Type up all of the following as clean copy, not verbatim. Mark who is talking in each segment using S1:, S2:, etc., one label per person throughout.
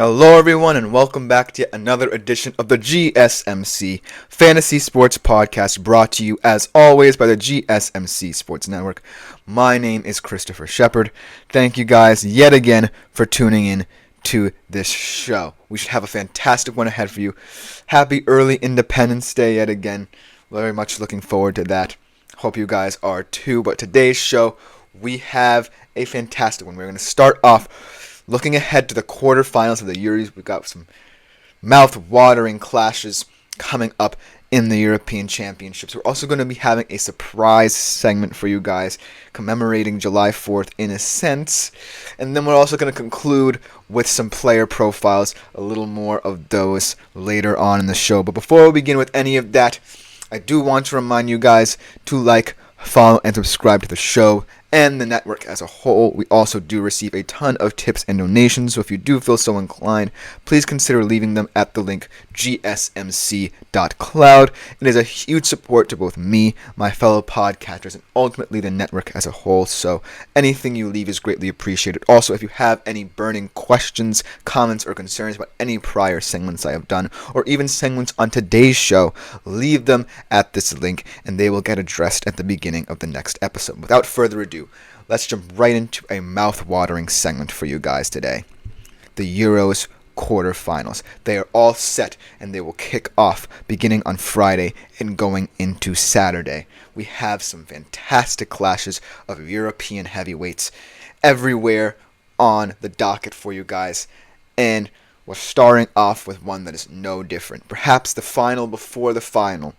S1: Hello, everyone, and welcome back to yet another edition of the GSMC Fantasy Sports Podcast, brought to you, as always, by the GSMC Sports Network. My name is Christopher Shepard. Thank you guys yet again for tuning in to this show. We should have a fantastic one ahead for you. Happy early Independence Day yet again. Very much looking forward to that. Hope you guys are too. But today's show, we have a fantastic one. We're going to start off looking ahead to the quarterfinals of the Euros. We've got some mouth-watering clashes coming up in the European Championships. We're also going to be having a surprise segment for you guys commemorating July 4th in a sense. And then we're also going to conclude with some player profiles, a little more of those later on in the show. But before we begin with any of that, I do want to remind you guys to like, follow, and subscribe to the show and the network as a whole. We also do receive a ton of tips and donations, so if you do feel so inclined, please consider leaving them at the link gsmc.cloud. It is a huge support to both me, my fellow podcasters, and ultimately the network as a whole, so anything you leave is greatly appreciated. Also, if you have any burning questions, comments, or concerns about any prior segments I have done, or even segments on today's show, leave them at this link, and they will get addressed at the beginning of the next episode. Without further ado, let's jump right into a mouth-watering segment for you guys today. The Euros Quarterfinals. They are all set, and they will kick off beginning on Friday and going into Saturday. We have some fantastic clashes of European heavyweights everywhere on the docket for you guys, and we're starting off with one that is no different. Perhaps the final before the final.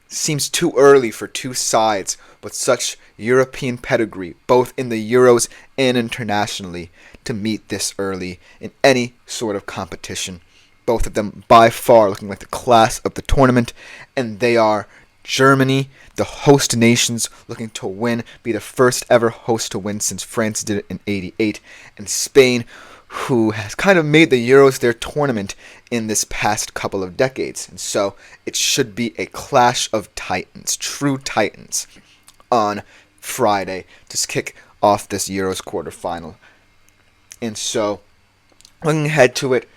S1: Seems too early for two sides with such European pedigree, both in the Euros and internationally, to meet this early in any sort of competition. Both of them by far looking like the class of the tournament, and they are Germany, the host nations, looking to win, be the first ever host to win since France did it in '88, and Spain, who has kind of made the Euros their tournament in this past couple of decades. And so it should be a clash of titans, true titans, on Friday to kick off this Euros quarterfinal. And so, looking ahead to it,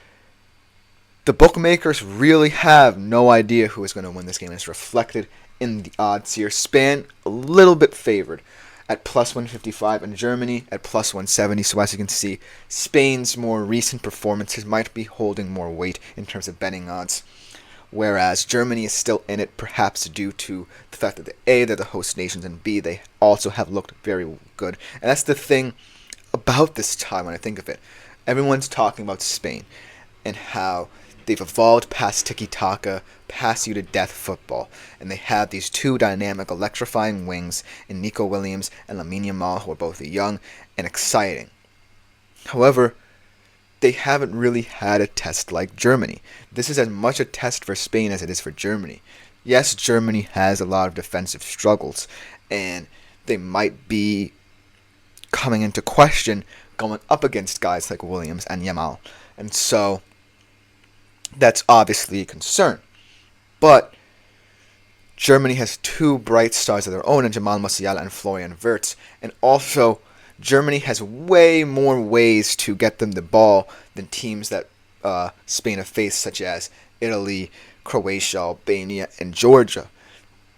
S1: the bookmakers really have no idea who is going to win this game. It's reflected in the odds here. Spain, a little bit favored at plus 155, and Germany at plus 170. So as you can see, Spain's more recent performances might be holding more weight in terms of betting odds, whereas Germany is still in it, perhaps due to the fact that they're the host nations, and B, they also have looked very good. And that's the thing about this time when I think of it. Everyone's talking about Spain and how they've evolved past tiki-taka, past you-to-death football, and they have these two dynamic, electrifying wings in Nico Williams and Lamine Yamal, who are both young and exciting. However, they haven't really had a test like Germany. This is as much a test for Spain as it is for Germany. Yes, Germany has a lot of defensive struggles, and they might be coming into question going up against guys like Williams and Yamal. And so that's obviously a concern. But Germany has two bright stars of their own in Jamal Musiala and Florian Wirtz. And also, Germany has way more ways to get them the ball than teams that Spain have faced, such as Italy, Croatia, Albania, and Georgia.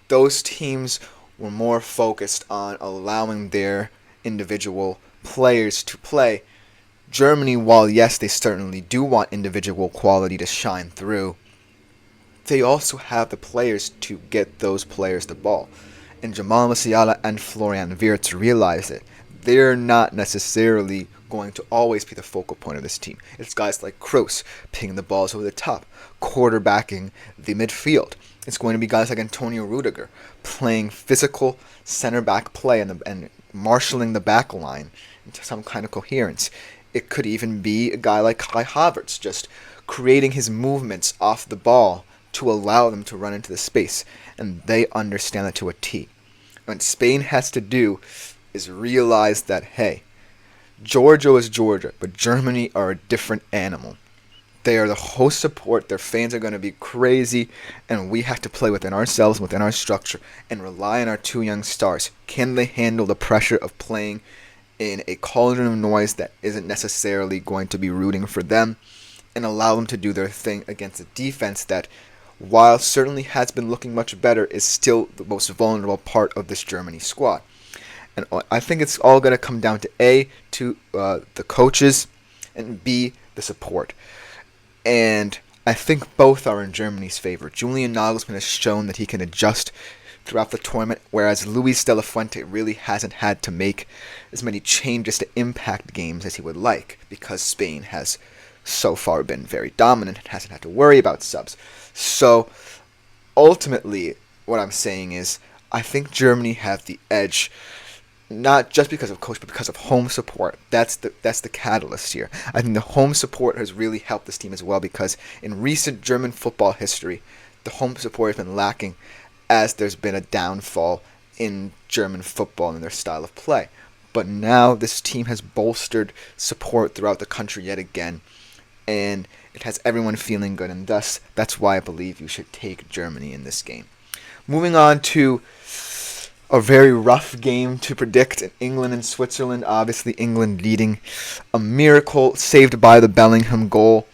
S1: Those teams were more focused on allowing their individual players to play. Germany, while yes, they certainly do want individual quality to shine through, they also have the players to get those players the ball. And Jamal Musiala and Florian Wirtz realize it. They're not necessarily going to always be the focal point of this team. It's guys like Kroos picking the balls over the top, quarterbacking the midfield. It's going to be guys like Antonio Rudiger playing physical center-back play and marshalling the back line into some kind of coherence. It could even be a guy like Kai Havertz just creating his movements off the ball to allow them to run into the space. And they understand that to a T. What Spain has to do is realize that, hey, Georgia is Georgia, but Germany are a different animal. They are the host support. Their fans are going to be crazy, and we have to play within ourselves, within our structure, and rely on our two young stars. Can they handle the pressure of playing in a cauldron of noise that isn't necessarily going to be rooting for them? and allow them to do their thing against a defense that, while certainly has been looking much better, is still the most vulnerable part of this Germany squad. And I think it's all going to come down to A, to the coaches, and B, the support. And I think both are in Germany's favor. Julian Nagelsmann has shown that he can adjust throughout the tournament, whereas Luis de la Fuente really hasn't had to make as many changes to impact games as he would like, because Spain has so far been very dominant and hasn't had to worry about subs. So ultimately, what I'm saying is, I think Germany have the edge, not just because of coach, but because of home support. That's the catalyst here. I think the home support has really helped this team as well, because in recent German football history, the home support has been lacking as there's been a downfall in German football and their style of play. But now this team has bolstered support throughout the country yet again, and it has everyone feeling good, and thus that's why I believe you should take Germany in this game. Moving on to a very rough game to predict in England and Switzerland. Obviously, England leading, a miracle saved by the Bellingham goal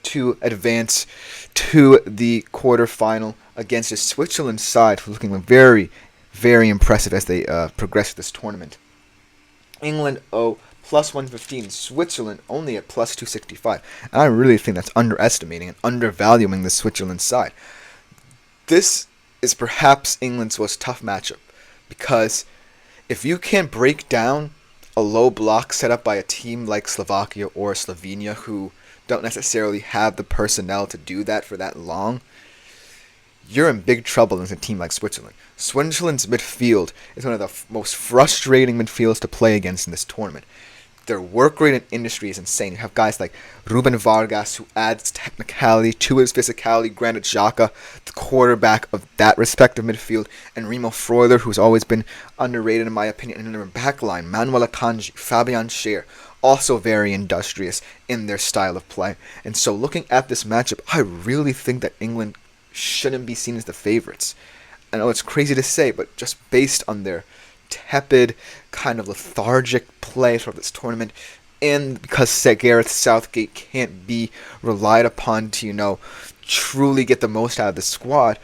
S1: to advance to the quarterfinal against a Switzerland side who's looking very, very impressive as they progress this tournament. England plus 115, Switzerland only at plus 265. And I really think that's underestimating and undervaluing the Switzerland side. This is perhaps England's most tough matchup, because if you can't break down a low block set up by a team like Slovakia or Slovenia, who don't necessarily have the personnel to do that for that long, you're in big trouble against a team like Switzerland. Switzerland's midfield is one of the most frustrating midfields to play against in this tournament. Their work rate in industry is insane. You have guys like Ruben Vargas, who adds technicality to his physicality. Granit Xhaka, the quarterback of that respective midfield. And Remo Freuler, who's always been underrated in my opinion. And in their backline, Manuel Akanji, Fabian Schär, also very industrious in their style of play. And so looking at this matchup, I really think that England shouldn't be seen as the favorites. I know it's crazy to say, but just based on their tepid, kind of lethargic play throughout this tournament, and because Gareth Southgate can't be relied upon to, truly get the most out of the squad,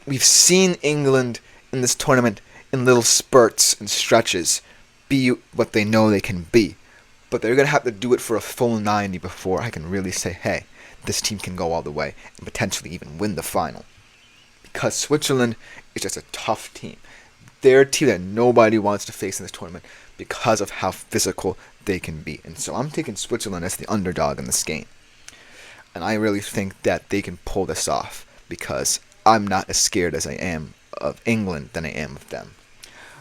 S1: we've seen England in this tournament in little spurts and stretches be what they know they can be. But they're going to have to do it for a full 90 before I can really say, hey, this team can go all the way and potentially even win the final. Because Switzerland is just a tough team. They're a team that nobody wants to face in this tournament because of how physical they can be. And so I'm taking Switzerland as the underdog in this game. And I really think that they can pull this off, because I'm not as scared as I am of England than I am of them.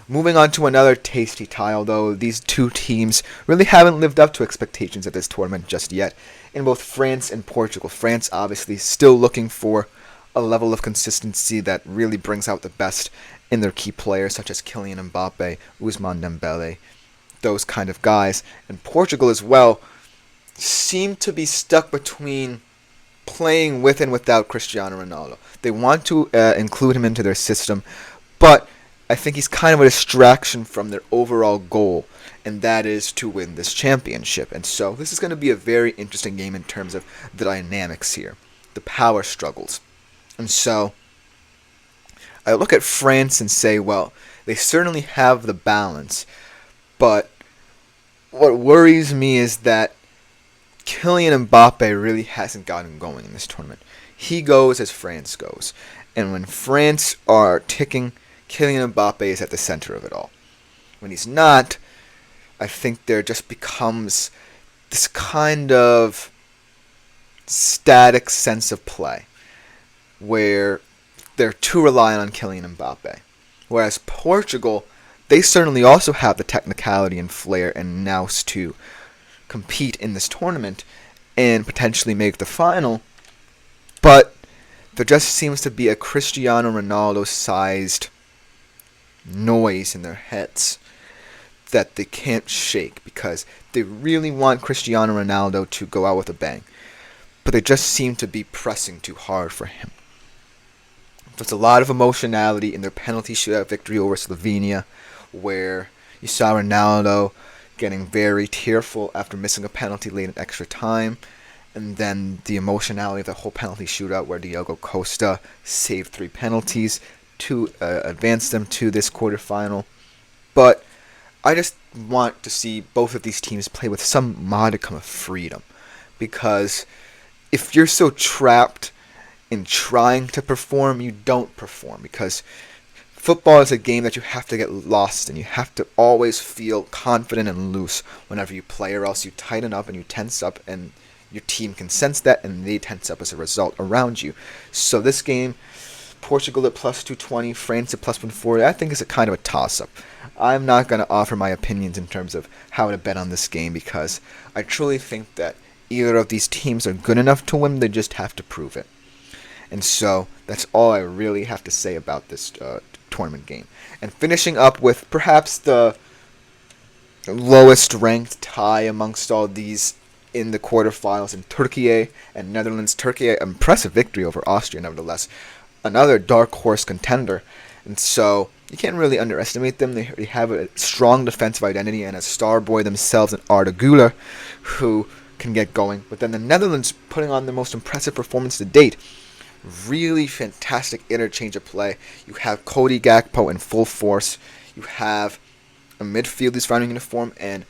S1: Moving on to another tasty tie, although these two teams really haven't lived up to expectations at this tournament just yet, in both France and Portugal. France obviously still looking for a level of consistency that really brings out the best in their key players, such as Kylian Mbappe, Ousmane Dembele, those kind of guys. And Portugal as well seem to be stuck between playing with and without Cristiano Ronaldo. They want to include him into their system, but I think he's kind of a distraction from their overall goal, and that is to win this championship. And so this is going to be a very interesting game in terms of the dynamics here, the power struggles. And so I look at France and say, well, they certainly have the balance, but what worries me is that Kylian Mbappe really hasn't gotten going in this tournament. He goes as France goes, and when France are ticking, Kylian Mbappe is at the center of it all. When he's not, I think there just becomes this kind of static sense of play where they're too reliant on Kylian Mbappe. Whereas Portugal, they certainly also have the technicality and flair and nous to compete in this tournament and potentially make the final, but there just seems to be a Cristiano Ronaldo-sized noise in their heads that they can't shake, because they really want Cristiano Ronaldo to go out with a bang, but they just seem to be pressing too hard for him. There's a lot of emotionality in their penalty shootout victory over Slovenia, where you saw Ronaldo getting very tearful after missing a penalty late in extra time, And then the emotionality of the whole penalty shootout where Diogo Costa saved 3 penalties to advance them to this quarterfinal. But I just want to see both of these teams play with some modicum of freedom. Because if you're so trapped in trying to perform, you don't perform. Because football is a game that you have to get lost in. You have to always feel confident and loose whenever you play, or else you tighten up and you tense up, and your team can sense that and they tense up as a result around you. So this game, Portugal at plus 220, France at plus 140, I think is a kind of a toss-up. I'm not going to offer my opinions in terms of how to bet on this game because I truly think that either of these teams are good enough to win. They just have to prove it. And so that's all I really have to say about this tournament game. And finishing up with perhaps the lowest ranked tie amongst all these in the quarterfinals in Turkey and Netherlands. Turkey, impressive victory over Austria, nevertheless. Another dark horse contender. And so you can't really underestimate them. They have a strong defensive identity and a star boy themselves in Arda Güler, who can get going. But then the Netherlands putting on the most impressive performance to date. Really fantastic interchange of play. You have Cody Gakpo in full force. You have a midfield who's found in uniform, and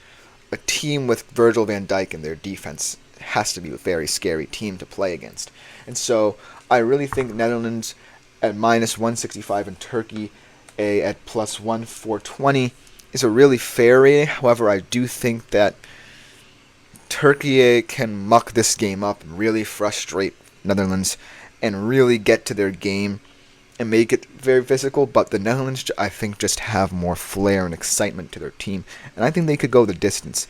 S1: a team with Virgil van Dijk in their defense. It has to be a very scary team to play against. And so I really think Netherlands at minus 165 and Turkey at plus 420 is a really fair rating. However, I do think that Turkey can muck this game up and really frustrate Netherlands and really get to their game and make it very physical, but the Netherlands, I think, just have more flair and excitement to their team, and I think they could go the distance.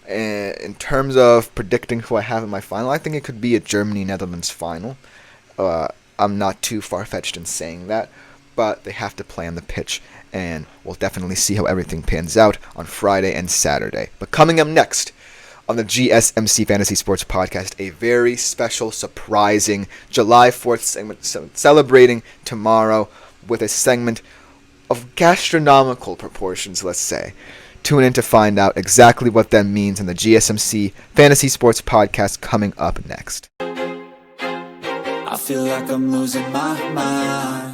S1: In terms of predicting who I have in my final, I think it could be a Germany-Netherlands final. I'm not too far-fetched in saying that, but they have to play on the pitch, and we'll definitely see how everything pans out on Friday and Saturday. But coming up next on the GSMC Fantasy Sports Podcast, a very special, surprising July 4th segment celebrating tomorrow with a segment of gastronomical proportions, let's say. Tune in to find out exactly what that means in the GSMC Fantasy Sports Podcast coming up next.
S2: I feel like I'm losing my mind.